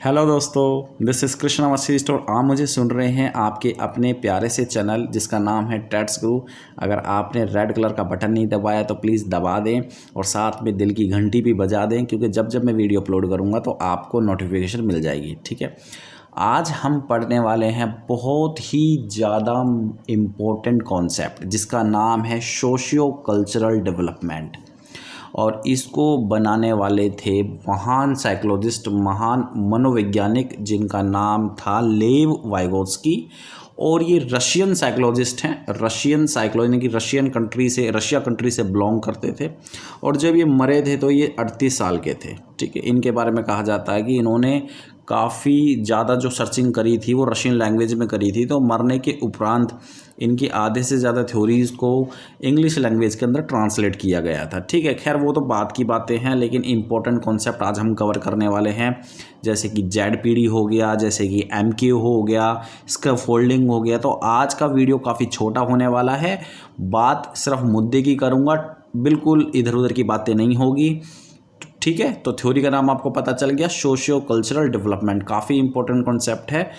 Hello दोस्तों, this is Krishna Vashishtha और आप मुझे सुन रहे हैं आपके अपने प्यारे से चैनल जिसका नाम है टेट्स गुरु। अगर आपने रेड कलर का बटन नहीं दबाया तो प्लीज़ दबा दें और साथ में दिल की घंटी भी बजा दें, क्योंकि जब जब मैं वीडियो अपलोड करूँगा तो आपको नोटिफिकेशन मिल जाएगी। ठीक है, आज हम पढ़ने वाले हैं बहुत ही ज़्यादा इम्पोर्टेंट कॉन्सेप्ट जिसका नाम है सोशियो कल्चरल डेवलपमेंट। और इसको बनाने वाले थे महान साइकोलॉजिस्ट, महान मनोवैज्ञानिक जिनका नाम था लेव वाइगोत्स्की। और ये रशियन साइकोलॉजिस्ट हैं, रशियन साइकोलॉजी की रशिया कंट्री से बिलोंग करते थे। और जब ये मरे थे तो ये 38 साल के थे। ठीक है, इनके बारे में कहा जाता है कि इन्होंने काफ़ी ज़्यादा जो सर्चिंग करी थी वो रशियन लैंग्वेज में करी थी, तो मरने के उपरांत इनकी आधे से ज़्यादा थ्योरीज़ को इंग्लिश लैंग्वेज के अंदर ट्रांसलेट किया गया था। ठीक है, खैर वो तो बात की बातें हैं, लेकिन इम्पोर्टेंट कॉन्सेप्ट आज हम कवर करने वाले हैं, जैसे कि जेड हो गया, जैसे कि MQ हो गया, स्कैफोल्डिंग हो गया। तो आज का वीडियो काफ़ी छोटा होने वाला है, बात सिर्फ मुद्दे की करूँगा, बिल्कुल इधर उधर की बातें नहीं होगी। ठीक है, तो थ्योरी का नाम आपको पता चल गया, सोशियो कल्चरल डेवलपमेंट। काफ़ी इंपॉर्टेंट कॉन्सेप्ट है।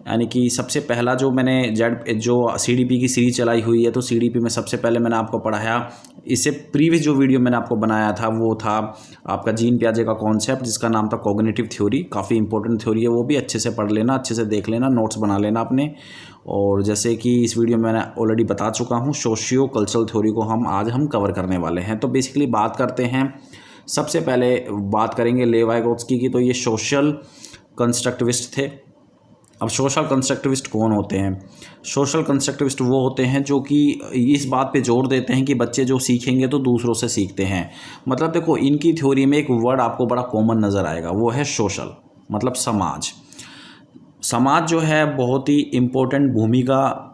यानी कि सबसे पहला जो मैंने जो CDP की सीरीज चलाई हुई है, तो CDP में सबसे पहले मैंने आपको पढ़ाया, इससे प्रीवियस जो वीडियो मैंने आपको बनाया था वो था आपका जीन पियाजे का कॉन्सेप्ट जिसका नाम था कॉग्निटिव थ्योरी। काफ़ी इंपॉर्टेंट थ्योरी है, वो भी अच्छे से पढ़ लेना, अच्छे से देख लेना, नोट्स बना लेना अपने। और जैसे कि इस वीडियो में मैंने ऑलरेडी बता चुका हूँ, सोशियो कल्चरल थ्योरी को आज हम कवर करने वाले हैं। तो बेसिकली बात करते हैं, सबसे पहले बात करेंगे लेव वाइगोत्स्की की। तो ये सोशल कंस्ट्रक्टिविस्ट थे। अब सोशल कंस्ट्रक्टिविस्ट कौन होते हैं? सोशल कंस्ट्रक्टिविस्ट वो होते हैं जो कि इस बात पे जोर देते हैं कि बच्चे जो सीखेंगे तो दूसरों से सीखते हैं। मतलब देखो, इनकी थ्योरी में एक वर्ड आपको बड़ा कॉमन नज़र आएगा, वो है सोशल, मतलब समाज। समाज जो है बहुत ही इम्पोर्टेंट भूमिका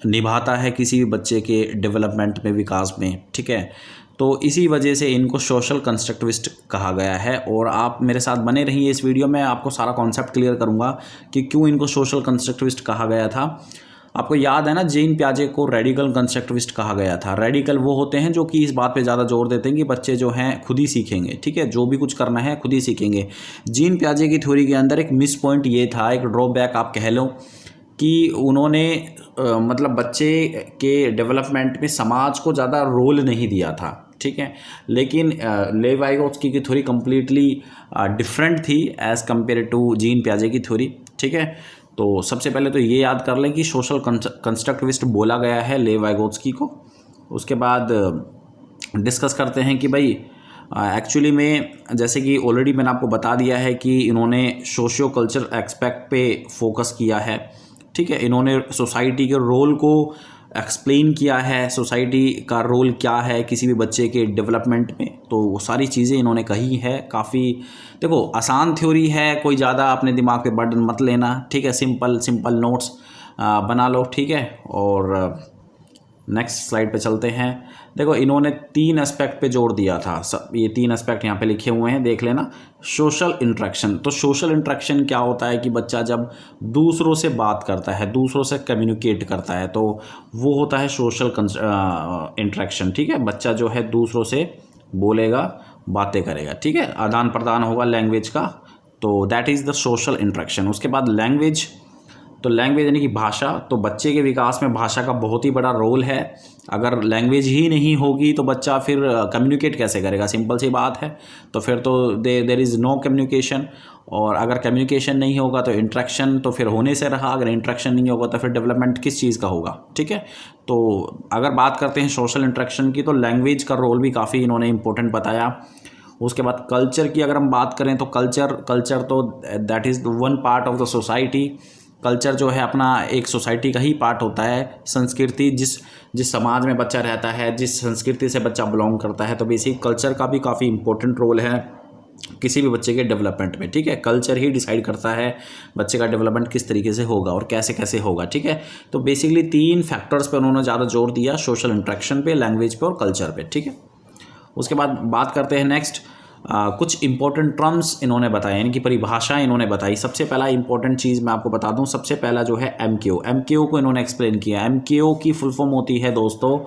निभाता है किसी भी बच्चे के डेवलपमेंट में, विकास में। ठीक है, तो इसी वजह से इनको सोशल कंस्ट्रक्टिविस्ट कहा गया है। और आप मेरे साथ बने रहिए, इस वीडियो में आपको सारा कॉन्सेप्ट क्लियर करूंगा कि क्यों इनको सोशल कंस्ट्रक्टिविस्ट कहा गया था। आपको याद है ना, जीन पियाजे को रेडिकल कंस्ट्रक्टिविस्ट कहा गया था। रेडिकल वो होते हैं जो कि इस बात पे ज़्यादा जोर देते हैं कि बच्चे जो हैं खुद ही सीखेंगे। ठीक है, जो भी कुछ करना है खुद ही सीखेंगे। जीन पियाजे की थ्योरी के अंदर एक मिस पॉइंट ये था, एक ड्रॉबैक आप कह लो, कि उन्होंने मतलब बच्चे के डेवलपमेंट में समाज को ज़्यादा रोल नहीं दिया था। ठीक है, लेकिन लेव वाइगोत्स्की की थ्योरी कम्प्लीटली डिफरेंट थी एज़ कम्पेयर टू जीन पियाजे की थ्योरी। ठीक है, तो सबसे पहले तो ये याद कर लें कि सोशल कंस्ट्रक्टिविस्ट बोला गया है लेव वाइगोत्स्की को। उसके बाद डिस्कस करते हैं कि भाई एक्चुअली में, जैसे कि ऑलरेडी मैंने आपको बता दिया है कि इन्होंने सोशियो कल्चर एक्सपेक्ट पे फोकस किया है। ठीक है, इन्होंने सोसाइटी के रोल को एक्सप्लेन किया है, सोसाइटी का रोल क्या है किसी भी बच्चे के डेवलपमेंट में, तो वो सारी चीज़ें इन्होंने कही है। काफ़ी देखो, आसान थ्योरी है, कोई ज़्यादा अपने दिमाग पे बर्डन मत लेना। ठीक है, सिंपल नोट्स बना लो। ठीक है, और नेक्स्ट स्लाइड पे चलते हैं। देखो, इन्होंने 3 एस्पेक्ट पे जोर दिया था। ये 3 एस्पेक्ट यहाँ पे लिखे हुए हैं, देख लेना। सोशल इंटरेक्शन, तो सोशल इंटरेक्शन क्या होता है कि बच्चा जब दूसरों से बात करता है, दूसरों से कम्युनिकेट करता है, तो वो होता है सोशल इंटरेक्शन। ठीक है, बच्चा जो है दूसरों से बोलेगा, बातें करेगा। ठीक है, आदान प्रदान होगा लैंग्वेज का, तो that is the social interaction. उसके बाद लैंग्वेज, तो लैंग्वेज यानी कि भाषा। तो बच्चे के विकास में भाषा का बहुत ही बड़ा रोल है। अगर लैंग्वेज ही नहीं होगी तो बच्चा फिर कम्युनिकेट कैसे करेगा? सिंपल सी बात है। तो फिर तो देयर इज़ नो कम्युनिकेशन। और अगर कम्युनिकेशन नहीं होगा तो इंट्रैक्शन तो फिर होने से रहा, अगर इंट्रैक्शन नहीं होगा तो फिर डेवलपमेंट किस चीज़ का होगा? ठीक है, तो अगर बात करते हैं सोशल इंट्रैक्शन की, तो लैंग्वेज का रोल भी काफ़ी इन्होंने इंपॉर्टेंट बताया। उसके बाद कल्चर की अगर हम बात करें तो कल्चर तो that is one part of the society. Culture जो है अपना एक सोसाइटी का ही पार्ट होता है। संस्कृति, जिस समाज में बच्चा रहता है, जिस संस्कृति से बच्चा बिलोंग करता है, तो बेसिक कल्चर का भी काफ़ी इंपॉर्टेंट रोल है किसी भी बच्चे के डेवलपमेंट में। ठीक है, कल्चर ही डिसाइड करता है बच्चे का डेवलपमेंट किस तरीके से होगा और कैसे कैसे होगा। ठीक है, तो बेसिकली 3 फैक्टर्स पे उन्होंने ज़्यादा जोर दिया, सोशल इंट्रैक्शन पे, लैंग्वेज पे और कल्चर पे। ठीक है, उसके बाद बात करते हैं नेक्स्ट, कुछ इंपॉर्टेंट टर्म्स इन्होंने बताए, यानी कि परिभाषाएं इन्होंने बताई। सबसे पहला इंपॉर्टेंट चीज़ मैं आपको बता दूं, सबसे पहला जो है MQ को इन्होंने एक्सप्लेन किया। MQ की फुल फॉर्म होती है दोस्तों,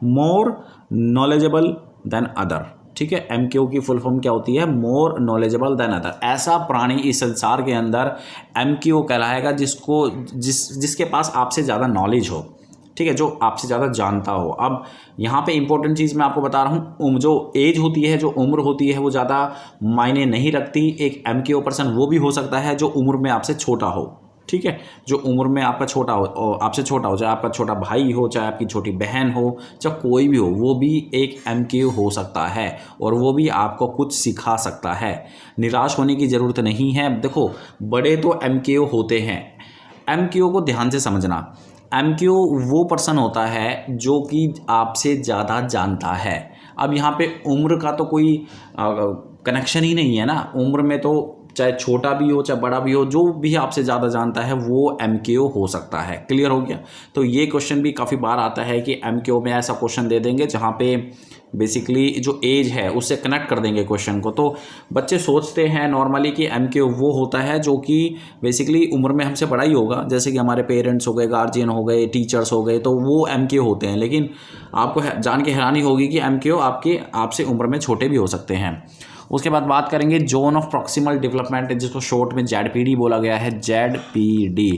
मोर नॉलेजेबल देन अदर। ठीक है। MQ की फुल फॉर्म क्या होती है? More knowledgeable then other. ऐसा प्राणी इस संसार के अंदर MQ कहलाएगा जिसके पास आपसे ज़्यादा नॉलेज हो, ठीक है, जो आपसे ज़्यादा जानता हो। अब यहाँ पे इंपॉर्टेंट चीज़ मैं आपको बता रहा हूँ, जो एज होती है, जो उम्र होती है, वो ज़्यादा मायने नहीं रखती। एक MQ पर्सन वो भी हो सकता है जो उम्र में आपसे छोटा हो, ठीक है, जो उम्र में आपका छोटा हो, आपसे छोटा हो, चाहे आपका छोटा भाई हो, चाहे आपकी छोटी बहन हो, चाहे कोई भी हो, वो भी एक MQ हो सकता है और वो भी आपको कुछ सिखा सकता है। निराश होने की ज़रूरत नहीं है। देखो, बड़े तो MQ होते हैं। MQ को ध्यान से समझना। MQ वो पर्सन होता है जो कि आपसे ज़्यादा जानता है। अब यहाँ पे उम्र का तो कोई कनेक्शन ही नहीं है ना। उम्र में तो चाहे छोटा भी हो चाहे बड़ा भी हो, जो भी आपसे ज़्यादा जानता है वो MQ हो सकता है। क्लियर हो गया? तो ये क्वेश्चन भी काफ़ी बार आता है कि MQ में ऐसा क्वेश्चन दे देंगे जहाँ पे बेसिकली जो एज है उससे कनेक्ट कर देंगे क्वेश्चन को। तो बच्चे सोचते हैं नॉर्मली कि MQ वो होता है जो कि बेसिकली उम्र में हमसे बड़ा ही होगा, जैसे कि हमारे पेरेंट्स हो गए, गार्जियन हो गए, टीचर्स हो गए, तो वो MQ होते हैं। लेकिन आपको जान के हैरानी होगी कि MQ आपसे उम्र में छोटे भी हो सकते हैं। उसके बाद बात करेंगे जोन ऑफ प्रॉक्सिमल डेवलपमेंट, जिसको शॉर्ट में ZPD बोला गया है। ZPD,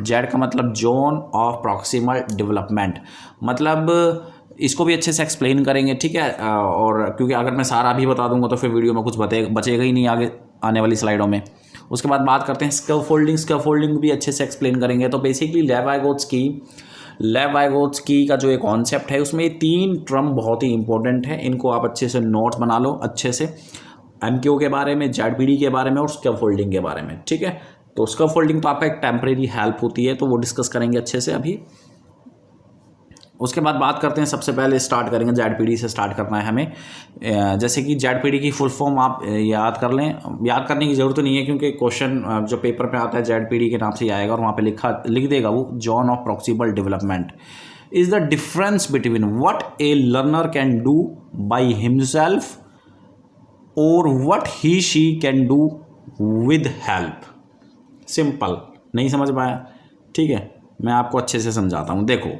जेड का मतलब जोन ऑफ प्रॉक्सिमल डेवलपमेंट, मतलब इसको भी अच्छे से एक्सप्लेन करेंगे, ठीक है। और क्योंकि अगर मैं सारा भी बता दूंगा तो फिर वीडियो में कुछ बचेगा ही नहीं आगे आने वाली स्लाइडों में। उसके बाद बात करते हैं स्कैफोल्डिंग भी अच्छे से एक्सप्लेन करेंगे। तो बेसिकली लेव-वाइगोत्स्की का जो एक कॉन्सेप्ट है, उसमें ये 3 टर्म बहुत ही इंपॉर्टेंट है। इनको आप अच्छे से नोट्स बना लो अच्छे से, MQ के बारे में, ZPD के बारे में और स्कैफोल्डिंग के बारे में, ठीक है। तो स्कैफोल्डिंग तो आपका एक टेम्परेरी हेल्प होती है, तो वो डिस्कस करेंगे अच्छे से अभी। उसके बाद बात करते हैं, सबसे पहले स्टार्ट करेंगे ZPD से स्टार्ट करना है हमें। जैसे कि ZPD की फुल फॉर्म आप याद कर लें, याद करने की ज़रूरत नहीं है क्योंकि क्वेश्चन जो पेपर पे आता है ZPD के नाम से आएगा और वहाँ पे लिख देगा वो zone of proximal development is the difference between what a learner can do by himself और what he she can do with help. Simple, नहीं समझ पाया? ठीक है, मैं आपको अच्छे से समझाता हूँ। देखो,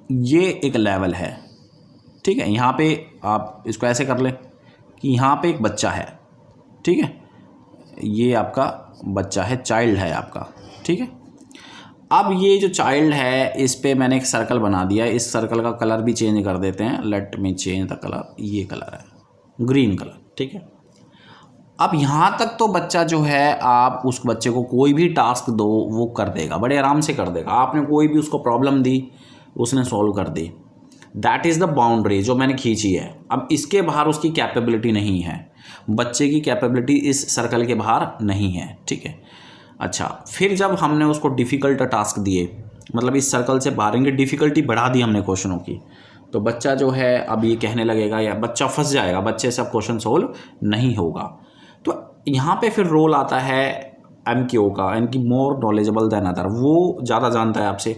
ये एक लेवल है, ठीक है। यहाँ पे आप इसको ऐसे कर लें कि यहाँ पे एक बच्चा है, ठीक है, ये आपका बच्चा है, चाइल्ड है आपका, ठीक है। अब ये जो चाइल्ड है, इस पे मैंने एक सर्कल बना दिया है। इस सर्कल का कलर भी चेंज कर देते हैं। Let me change the colour. ये कलर है ग्रीन कलर, ठीक है। अब यहाँ तक तो बच्चा जो है, आप उस बच्चे को कोई भी टास्क दो वो कर देगा, बड़े आराम से कर देगा। आपने कोई भी उसको प्रॉब्लम दी, उसने सॉल्व कर दी। दैट इज़ द बाउंड्री जो मैंने खींची है। अब इसके बाहर उसकी कैपेबिलिटी नहीं है, बच्चे की कैपेबिलिटी इस सर्कल के बाहर नहीं है, ठीक है। अच्छा, फिर जब हमने उसको डिफ़िकल्ट टास्क दिए, मतलब इस सर्कल से बाहर डिफ़िकल्टी बढ़ा दी हमने क्वेश्चनों की, तो बच्चा जो है अब ये कहने लगेगा या बच्चा फंस जाएगा, बच्चे से अब क्वेश्चन सोल्व नहीं होगा। तो यहाँ पे फिर रोल आता है MQ का, यानी मोर नॉलेजेबल देन अदर। वो ज़्यादा जानता है आपसे,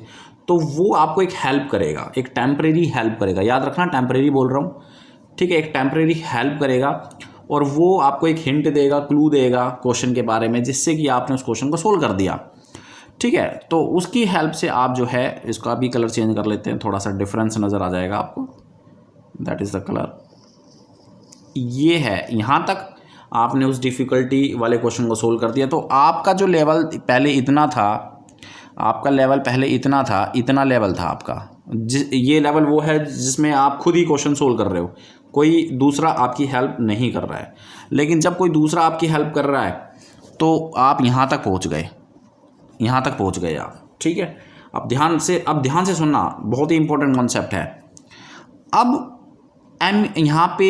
तो वो आपको एक हेल्प करेगा, एक टेम्परेरी हेल्प करेगा। याद रखना, टेम्परेरी बोल रहा हूँ, ठीक है। एक टेम्परेरी हेल्प करेगा और वो आपको एक हिंट देगा, क्लू देगा क्वेश्चन के बारे में, जिससे कि आपने उस क्वेश्चन को सोल्व कर दिया, ठीक है। तो उसकी हेल्प से आप जो है, इसका भी कलर चेंज कर लेते हैं, थोड़ा सा डिफरेंस नज़र आ जाएगा आपको। दैट इज़ द कलर, ये है। यहाँ तक आपने उस डिफ़िकल्टी वाले क्वेश्चन को सोल्व कर दिया। तो आपका जो लेवल पहले इतना था, आपका लेवल पहले इतना था, इतना लेवल था आपका। ये लेवल वो है जिसमें आप खुद ही क्वेश्चन सोल्व कर रहे हो, कोई दूसरा आपकी हेल्प नहीं कर रहा है। लेकिन जब कोई दूसरा आपकी हेल्प कर रहा है तो आप यहाँ तक पहुँच गए, यहाँ तक पहुँच गए आप, ठीक है। अब ध्यान से सुनना, बहुत ही इंपॉर्टेंट कॉन्सेप्ट है। अब यहाँ पे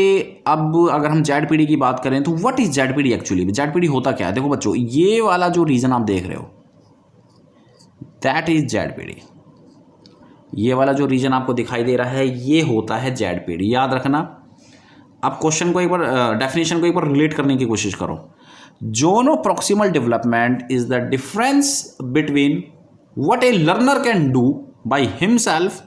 अब अगर हम ZPD की बात करें तो what is ZPD actually? ZPD होता क्या है? देखो बच्चों, ये वाला जो रीजन आप देख रहे हो, दैट इज ZPD। ये वाला जो रीजन आपको दिखाई दे रहा है, ये होता है ZPD। याद रखना। अब क्वेश्चन को एक बार, डेफिनेशन को एक बार रिलेट करने की कोशिश करो। Zone of proximal development is the difference between what a learner can do by himself.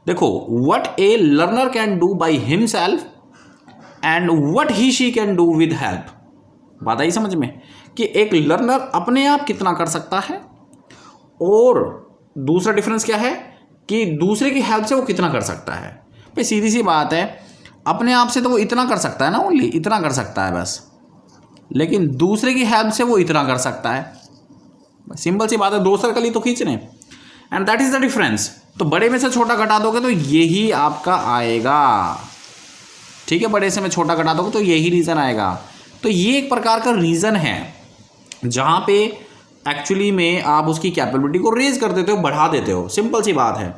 देखो, what a learner can do by himself and what he she can do with help. बात आई समझ में कि एक लर्नर अपने आप कितना कर सकता है और दूसरा डिफरेंस क्या है कि दूसरे की हेल्प से वो कितना कर सकता है। भाई सीधी सी बात है, अपने आप से तो वो इतना कर सकता है ना, ओनली इतना कर सकता है बस, लेकिन दूसरे की हेल्प से वो इतना कर सकता है। सिंपल सी बात है, दो सर्कल ही तो खींचने, and that is the difference. तो बड़े में से छोटा घटा दोगे तो यही आपका आएगा, ठीक है, बड़े से में छोटा घटा दोगे तो यही रीज़न आएगा। तो ये एक प्रकार का रीज़न है जहाँ पे एक्चुअली में आप उसकी कैपेबिलिटी को रेज कर देते हो, बढ़ा देते हो, सिंपल सी बात है,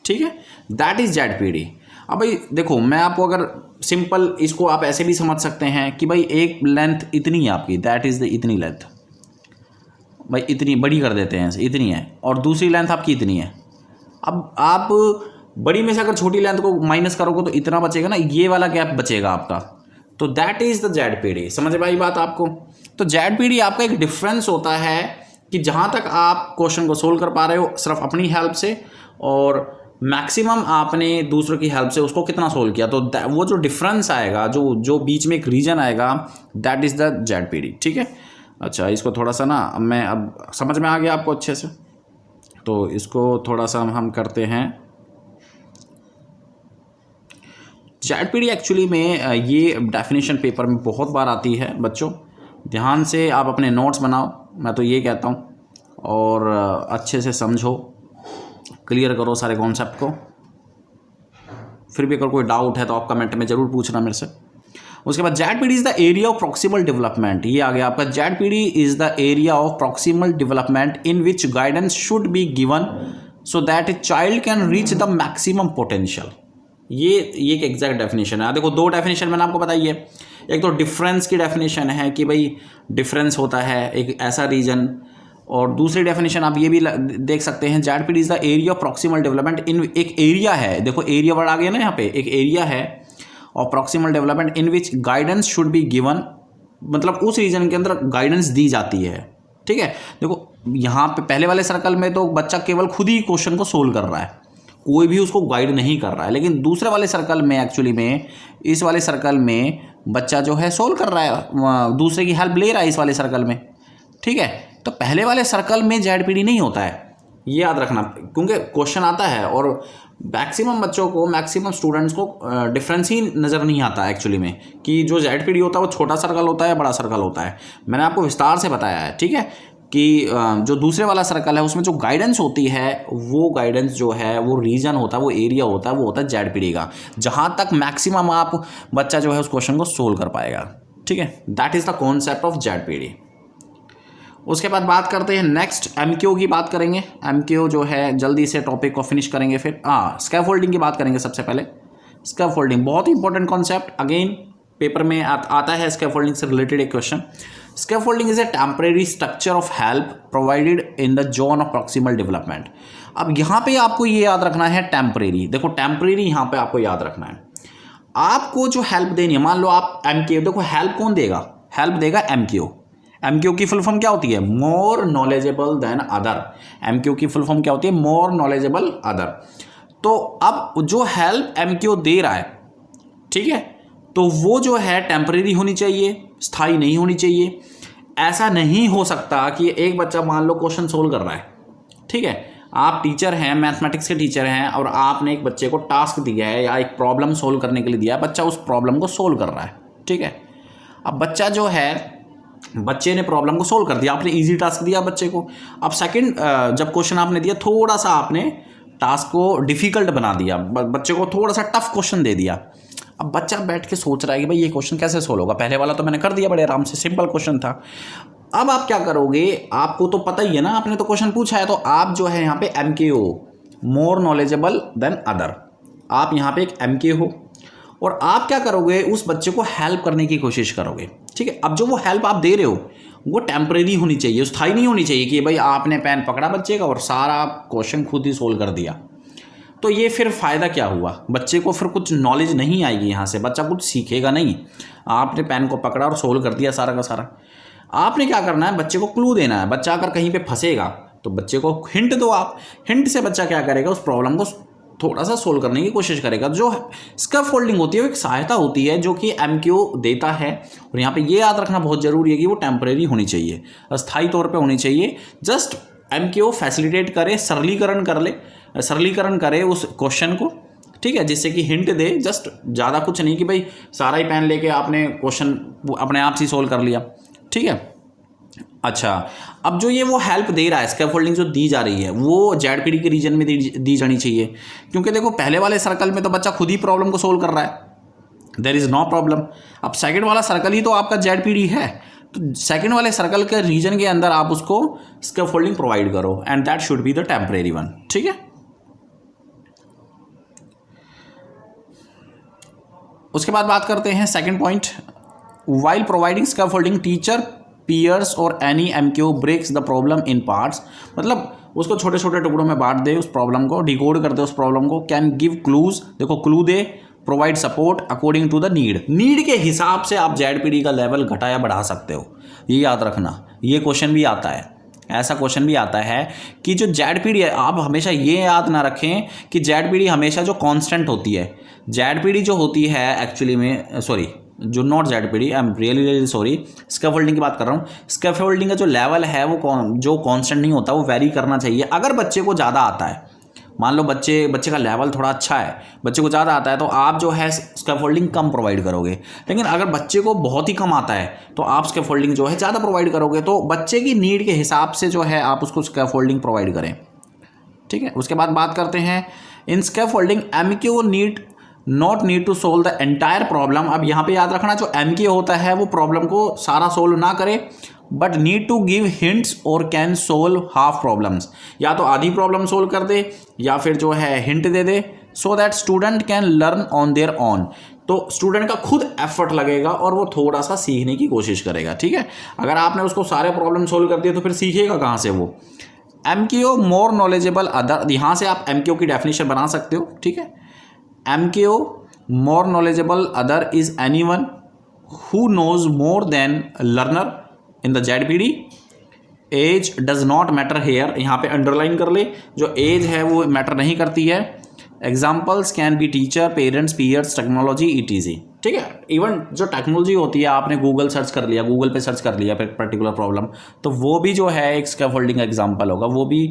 ठीक है। That is ZPD। अब भाई देखो, मैं आपको अगर सिंपल इसको आप ऐसे भी समझ सकते हैं कि भाई एक लेंथ इतनी है आपकी, दैट इज द इतनी लेंथ, भाई इतनी बड़ी कर देते हैं, इतनी है, और दूसरी लेंथ आपकी इतनी है। अब आप बड़ी में से अगर छोटी लेंथ को माइनस करोगे तो इतना बचेगा ना, ये वाला गैप बचेगा आपका। तो दैट इज द ZPD। समझ में आई बात आपको? तो ZPD आपका एक डिफरेंस होता है कि जहाँ तक आप क्वेश्चन को सोल्व कर पा रहे हो सिर्फ अपनी हेल्प से, और मैक्सिमम आपने दूसरों की हेल्प से उसको कितना सोल्व किया, तो वो जो डिफरेंस आएगा, जो बीच में एक रीजन आएगा, दैट इज़ द ZPD, ठीक है। अच्छा, इसको थोड़ा सा ना मैं अब समझ में आ गया आपको अच्छे से, तो इसको थोड़ा सा हम करते हैं। ZPD एक्चुअली में ये डेफिनेशन पेपर में बहुत बार आती है बच्चों, ध्यान से आप अपने नोट्स बनाओ, मैं तो ये कहता हूँ, और अच्छे से समझो, क्लियर करो सारे कॉन्सेप्ट को। फिर भी अगर कोई डाउट है तो आप कमेंट में ज़रूर पूछना मेरे से। उसके बाद ZPD is the area of proximal development, ये आ गया आपका। ZPD is the area of proximal development in which guidance should be given so that a child can reach the maximum potential. ये एक एग्जैक्ट डेफिनेशन है। देखो, दो definition मैंने आपको बताई है। एक तो डिफरेंस की डेफिनेशन है कि भाई डिफरेंस होता है एक ऐसा रीजन, और दूसरी डेफिनेशन आप ये भी देख सकते हैं, ZPD is the area of proximal development in, एक एरिया है, देखो एरिया वर्ड आ गया ना यहाँ पे, एक एरिया है और proximal development in which guidance should be given, मतलब उस रीजन के अंदर गाइडेंस दी जाती है, ठीक है। देखो यहाँ पे पहले वाले सर्कल में तो बच्चा केवल खुद ही क्वेश्चन को सोल्व कर रहा है, कोई भी उसको गाइड नहीं कर रहा है, लेकिन दूसरे वाले सर्कल में एक्चुअली में, इस वाले सर्कल में बच्चा जो है सोल्व कर रहा है, दूसरे की हेल्प ले रहा है इस वाले सर्कल में, ठीक है। तो पहले वाले सर्कल में ZPD नहीं होता है, ये याद रखना, क्योंकि क्वेश्चन आता है और मैक्सिमम बच्चों को, मैक्सिमम स्टूडेंट्स को डिफरेंस ही नज़र नहीं आता एक्चुअली में, कि जो ZPD होता है वो छोटा सर्कल होता है, बड़ा सर्कल होता है। मैंने आपको विस्तार से बताया है, ठीक है, कि जो दूसरे वाला सर्कल है उसमें जो गाइडेंस होती है, वो गाइडेंस जो है वो रीजन होता है, वो एरिया होता है, वो होता है ZPD का, जहाँ तक मैक्सिमम आप बच्चा जो है उस क्वेश्चन को सोल्व कर पाएगा, ठीक है। That is the concept of ZPD। उसके बाद बात करते हैं नेक्स्ट, MQ की बात करेंगे। MQ जो है जल्दी से टॉपिक को फिनिश करेंगे, फिर स्कैफोल्डिंग की बात करेंगे। सबसे पहले स्कैफोल्डिंग बहुत ही इंपॉर्टेंट कॉन्सेप्ट, अगेन पेपर में आता है स्कैफोल्डिंग से रिलेटेड एक question. Scaffolding is a temporary structure of help provided in the zone of proximal development। अब यहाँ पे आपको ये याद रखना है टेम्परेरी, देखो टेम्परेरी यहाँ पे आपको याद रखना है। आपको जो हेल्प देनी है, मान लो आप MQ, देखो हेल्प कौन देगा, हेल्प देगा MQ। MQ की फुल फॉर्म क्या होती है, more knowledgeable then other. MQ की फुल फॉर्म क्या होती है, मोर नॉलेजेबल अदर। तो अब जो हेल्प MQ दे रहा है, ठीक है, तो वो जो है टेम्परेरी होनी चाहिए, स्थायी नहीं होनी चाहिए। ऐसा नहीं हो सकता कि एक बच्चा मान लो क्वेश्चन सोल्व कर रहा है, ठीक है, आप टीचर हैं, मैथमेटिक्स के टीचर हैं, और आपने एक बच्चे को टास्क दिया है या एक प्रॉब्लम सोल्व करने के लिए दिया है, बच्चा उस प्रॉब्लम को सोल्व कर रहा है, ठीक है। अब बच्चा जो है, बच्चे ने प्रॉब्लम को सोल्व कर दिया, आपने इजी टास्क दिया बच्चे को। अब सेकंड जब क्वेश्चन आपने दिया, थोड़ा सा आपने टास्क को डिफ़िकल्ट बना दिया, बच्चे को थोड़ा सा टफ क्वेश्चन दे दिया। अब बच्चा बैठ के सोच रहा है कि भाई ये क्वेश्चन कैसे सोल्व होगा, पहले वाला तो मैंने कर दिया बड़े आराम से, सिंपल क्वेश्चन था। अब आप क्या करोगे, आपको तो पता ही है ना, आपने तो क्वेश्चन पूछा है, तो आप जो है यहाँ पे MQ, more knowledgeable then other, आप यहाँ पे एक MQ हो, और आप क्या करोगे, उस बच्चे को हेल्प करने की कोशिश करोगे, ठीक है। अब जो वो हेल्प आप दे रहे हो वो टेम्परेरी होनी चाहिए, स्थायी नहीं होनी चाहिए कि भाई आपने पेन पकड़ा बच्चे का और सारा क्वेश्चन खुद ही सोल्व कर दिया। तो ये फिर फ़ायदा क्या हुआ, बच्चे को फिर कुछ नॉलेज नहीं आएगी, यहाँ से बच्चा कुछ सीखेगा नहीं। आपने पेन को पकड़ा और सोल्व कर दिया सारा का सारा। आपने क्या करना है, बच्चे को क्लू देना है। बच्चा अगर कहीं पे फंसेगा तो बच्चे को हिंट दो आप, हिंट से बच्चा क्या करेगा, उस प्रॉब्लम को थोड़ा सा सोल्व करने की कोशिश करेगा। जो स्कैफोल्डिंग होती है वो एक सहायता होती है जो कि MQ देता है, और यहाँ पे ये याद रखना बहुत ज़रूरी है कि वो टेम्परेरी होनी चाहिए, अस्थायी तौर पे होनी चाहिए। जस्ट MQ फैसिलिटेट करे, सरलीकरण करे उस क्वेश्चन को, ठीक है, जिससे कि हिंट दे, जस्ट ज़्यादा कुछ नहीं कि भाई सारा ही पेन लेके आपने क्वेश्चन अपने आप से सोल्व कर लिया। ठीक है, अच्छा, अब जो ये वो हेल्प दे रहा है, स्कैफोल्डिंग जो दी जा रही है वो जेडपीडी के रीजन में दी जानी चाहिए, क्योंकि देखो पहले वाले सर्कल में तो बच्चा खुद ही प्रॉब्लम को सोल्व कर रहा है, देयर इज़ नो प्रॉब्लम। अब सेकंड वाला सर्कल ही तो आपका जेडपीडी है, तो सेकंड वाले सर्कल के रीजन के अंदर आप उसको स्कैफोल्डिंग प्रोवाइड करो, and that should be the temporary one. ठीक है, उसके बाद बात करते हैं second point, while providing scaffolding teacher peers और any MKO breaks the problem in parts, मतलब उसको छोटे छोटे टुकड़ों में बांट दे, उस प्रॉब्लम को डिकोड कर दे, उस प्रॉब्लम को, कैन गिव क्लूज, देखो क्लू दे, provide support according to the need के हिसाब से आप जेडपीडी का लेवल घटा या बढ़ा सकते हो, ये याद रखना। ये क्वेश्चन भी आता है, ऐसा क्वेश्चन भी आता है कि जो जेडपीडी है, आप हमेशा ये याद ना रखें कि जेडपीडी हमेशा जो कांस्टेंट होती है, जेडपीडी जो होती है एक्चुअली में, सॉरी जो not ZPD, I am really sorry, scaffolding की बात कर रहा हूँ। स्कैफोल्डिंग का जो लेवल है वो जो कांस्टेंट नहीं होता, वो वेरी करना चाहिए। अगर बच्चे को ज़्यादा आता है, मान लो बच्चे का लेवल थोड़ा अच्छा है, बच्चे को ज़्यादा आता है, तो आप जो है स्कैफोल्डिंग कम प्रोवाइड करोगे। लेकिन अगर बच्चे को बहुत ही कम आता है तो आप स्कैफोल्डिंग जो है ज़्यादा प्रोवाइड करोगे। तो बच्चे की नीड के हिसाब से जो है आप उसको स्कैफोल्डिंग प्रोवाइड करें। ठीक है, उसके बाद बात करते हैं इन स्कैफोल्डिंग एमक्यू not need to solve the entire problem. अब यहाँ पे याद रखना, जो एमक्यू होता है वो प्रॉब्लम को सारा सोल्व ना करे, but need to give hints और कैन सोल्व हाफ प्रॉब्लम्स, या तो आधी प्रॉब्लम सोल्व कर दे या फिर जो है hint they they, so that student can learn on their on. तो स्टूडेंट का खुद एफर्ट लगेगा और वो थोड़ा सा सीखने की कोशिश करेगा। ठीक है, अगर आपने उसको सारे प्रॉब्लम सोल्व कर दिए तो फिर सीखेगा कहाँ से वो। एमक्यू मोर नॉलेजेबल अदर, यहाँ से आप एमक्यू की डेफिनेशन बना सकते हो। ठीक है, MKO more knowledgeable other is anyone who knows more than learner in the ZPD. Age does not matter here, यहाँ पे अंडरलाइन कर ले, जो एज है वो मैटर नहीं करती है। Examples can be teacher, parents, peers, technology, ETC। ठीक है, इवन जो टेक्नोलॉजी होती है, आपने गूगल सर्च कर लिया, गूगल पे सर्च कर लिया पर्टिकुलर प्रॉब्लम, तो वो भी जो है एक स्कैफोल्डिंग का एग्जाम्पल होगा, वो भी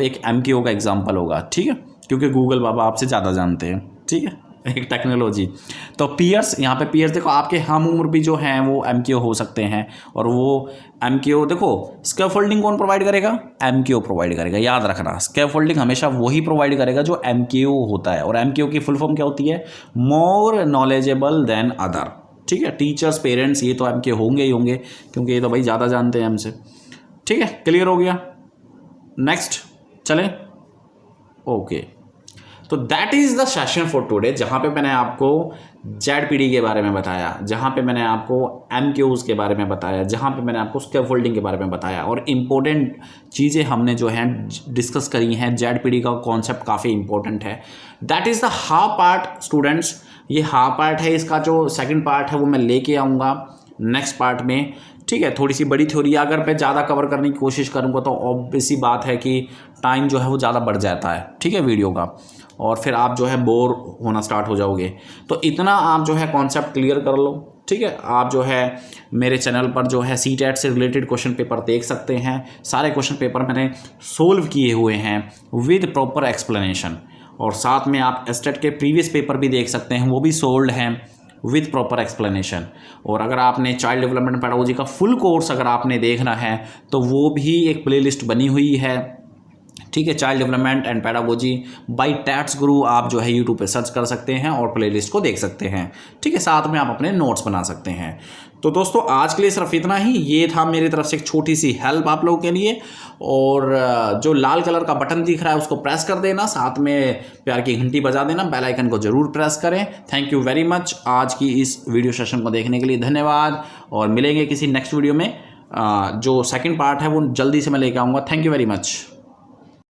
एक एमक्यू का एग्जाम्पल होगा। ठीक है, क्योंकि गूगल बाबा आपसे ज़्यादा जानते हैं। ठीक है, एक टेक्नोलॉजी। तो पीयर्स, यहाँ पे पीयर्स देखो आपके हम उम्र भी जो हैं वो एमक्यू हो सकते हैं, और वो एमक्यू देखो स्कैफोल्डिंग कौन प्रोवाइड करेगा, एमक्यू प्रोवाइड करेगा। याद रखना, स्कैफोल्डिंग हमेशा वही प्रोवाइड करेगा जो एमक्यू होता है, और एमक्यू की फुल फॉर्म क्या होती है, मोर नॉलेजेबल देन अदर। ठीक है, टीचर्स, पेरेंट्स, ये तो एमक्यू होंगे ही होंगे, क्योंकि ये तो भाई ज़्यादा जानते हैं हमसे। ठीक है, क्लियर हो गया। नेक्स्ट चलें, ओके। तो that is the session for today, जहाँ पे मैंने आपको जेडपीडी के बारे में बताया, जहाँ पे मैंने आपको एमक्यूज़ के बारे में बताया, जहाँ पे मैंने आपको स्कैफोल्डिंग के बारे में बताया, और इम्पोर्टेंट चीज़ें हमने जो हैं डिस्कस करी हैं। जेडपीडी का कॉन्सेप्ट काफ़ी इंपॉर्टेंट है। That is the half part students, ये हाफ पार्ट है। इसका जो सेकेंड पार्ट है वो मैं लेके आऊँगा नेक्स्ट पार्ट में। ठीक है, थोड़ी सी बड़ी थ्योरी, अगर मैं ज़्यादा कवर करने की कोशिश करूँगा तो ऑब्वियस सी बात है कि टाइम जो है वो ज़्यादा बढ़ जाता है। ठीक है, वीडियो का, और फिर आप जो है बोर होना स्टार्ट हो जाओगे। तो इतना आप जो है कॉन्सेप्ट क्लियर कर लो। ठीक है, आप जो है मेरे चैनल पर जो है CTET से रिलेटेड क्वेश्चन पेपर देख सकते हैं। सारे क्वेश्चन पेपर मैंने सोल्व किए हुए हैं विद प्रॉपर एक्सप्लेनेशन, और साथ में आप STET के प्रीवियस पेपर भी देख सकते हैं, वो भी सोल्ड हैं विद प्रॉपर एक्सप्लेनेशन। और अगर आपने चाइल्ड डेवलपमेंट पैडागोजी का फुल कोर्स अगर आपने देखना है तो वो भी एक प्लेलिस्ट बनी हुई है। ठीक है, child development and pedagogy by टैट्स गुरु, आप जो है यूट्यूब पे सर्च कर सकते हैं और प्लेलिस्ट को देख सकते हैं। ठीक है, साथ में आप अपने नोट्स बना सकते हैं। तो दोस्तों आज के लिए सिर्फ इतना ही, ये था मेरी तरफ से एक छोटी सी हेल्प आप लोगों के लिए। और जो लाल कलर का बटन दिख रहा है उसको प्रेस कर देना, साथ में प्यार की घंटी बजा देना, बेल आइकन को जरूर प्रेस करें। थैंक यू वेरी मच आज की इस वीडियो सेशन को देखने के लिए, धन्यवाद। और मिलेंगे किसी नेक्स्ट वीडियो में, जो सेकंड पार्ट है वो जल्दी से मैं लेके आऊँगा। Thank you very much.